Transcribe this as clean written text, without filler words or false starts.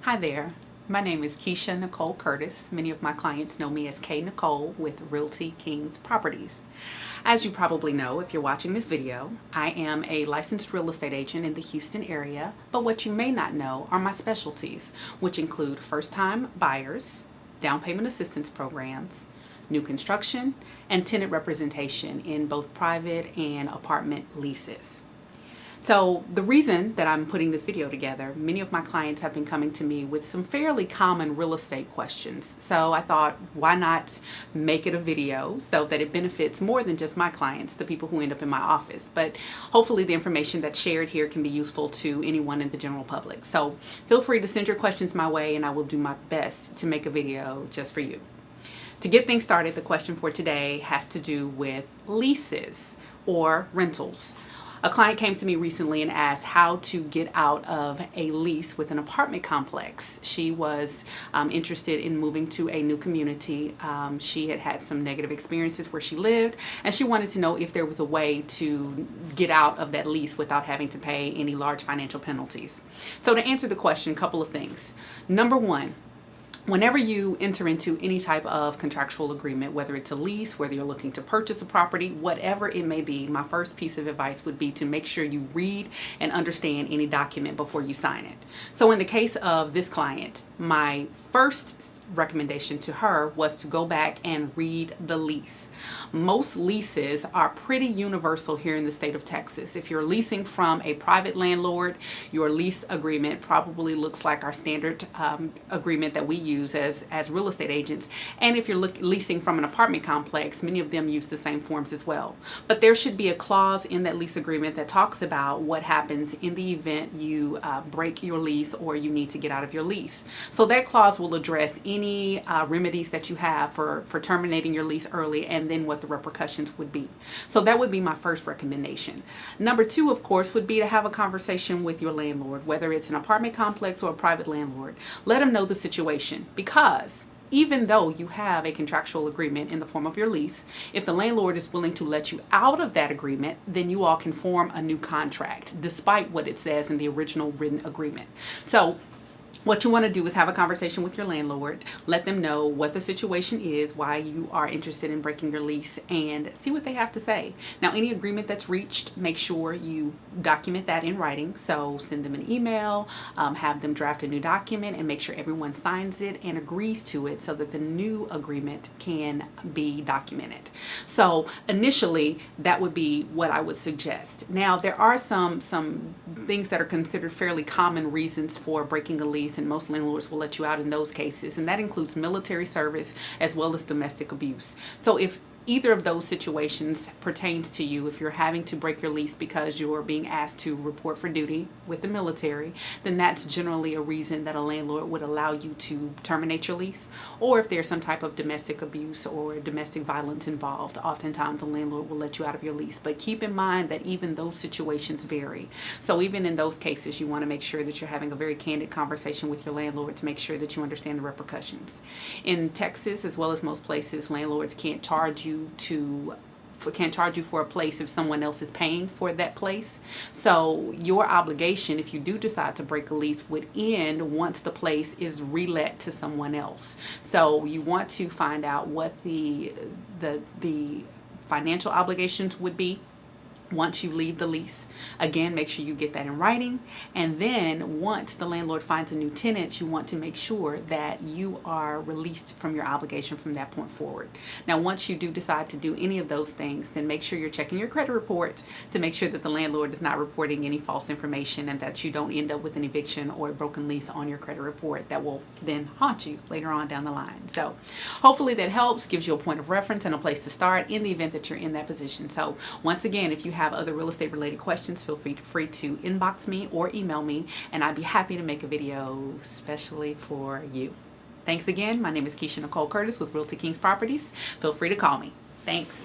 Hi there, my name is Keisha Nicole Curtis. Many of my clients know me as K Nicole with Realty Kings Properties. As you probably know, if you're watching this video, I am a licensed real estate agent in the Houston area, but what you may not know are my specialties, which include first-time buyers, down payment assistance programs, new construction, and tenant representation in both private and apartment leases. So the reason that I'm putting this video together, many of my clients have been coming to me with some fairly common real estate questions. So I thought, why not make it a video so that it benefits more than just my clients, the people who end up in my office. But hopefully the information that's shared here can be useful to anyone in the general public. So feel free to send your questions my way and I will do my best to make a video just for you. To get things started, the question for today has to do with leases or rentals. A client came to me recently and asked how to get out of a lease with an apartment complex. She was interested in moving to a new community. She had had some negative experiences where she lived, and she wanted to know if there was a way to get out of that lease without having to pay any large financial penalties. So to answer the question, a couple of things. Number one, whenever you enter into any type of contractual agreement, whether it's a lease, whether you're looking to purchase a property, whatever it may be, my first piece of advice would be to make sure you read and understand any document before you sign it. So in the case of this client, my first recommendation to her was to go back and read the lease. Most leases are pretty universal here in the state of Texas. If you're leasing from a private landlord, your lease agreement probably looks like our standard agreement that we use as real estate agents. And if you're leasing from an apartment complex, many of them use the same forms as well. But there should be a clause in that lease agreement that talks about what happens in the event you break your lease or you need to get out of your lease. So that clause will address any remedies that you have for terminating your lease early, and then what the repercussions would be. So that would be my first recommendation. Number two, of course, would be to have a conversation with your landlord, whether it's an apartment complex or a private landlord. Let them know the situation, because even though you have a contractual agreement in the form of your lease, if the landlord is willing to let you out of that agreement, then you all can form a new contract despite what it says in the original written agreement. So what you want to do is have a conversation with your landlord, let them know what the situation is, why you are interested in breaking your lease, and see what they have to say. Now, any agreement that's reached, make sure you document that in writing. So send them an email, have them draft a new document, and make sure everyone signs it and agrees to it so that the new agreement can be documented. So initially, that would be what I would suggest. Now, there are some things that are considered fairly common reasons for breaking a lease, and most landlords will let you out in those cases, and that includes military service as well as domestic abuse. So if either of those situations pertains to you, if you're having to break your lease because you're being asked to report for duty with the military, then that's generally a reason that a landlord would allow you to terminate your lease. Or if there's some type of domestic abuse or domestic violence involved, oftentimes the landlord will let you out of your lease. But keep in mind that even those situations vary. So even in those cases, you want to make sure that you're having a very candid conversation with your landlord to make sure that you understand the repercussions. In Texas, as well as most places, landlords can't charge you for a place if someone else is paying for that place. So your obligation, if you do decide to break a lease, would end once the place is relet to someone else. So you want to find out what the financial obligations would be once you leave the lease. Again, make sure you get that in writing. And then once the landlord finds a new tenant, you want to make sure that you are released from your obligation from that point forward. Now, once you do decide to do any of those things, then make sure you're checking your credit report to make sure that the landlord is not reporting any false information and that you don't end up with an eviction or a broken lease on your credit report that will then haunt you later on down the line. So hopefully that helps, gives you a point of reference and a place to start in the event that you're in that position. So once again, if you have other real estate related questions, feel free to inbox me or email me, and I'd be happy to make a video especially for you. Thanks again. My name is Keisha Nicole Curtis with Realty Kings Properties. Feel free to call me. Thanks.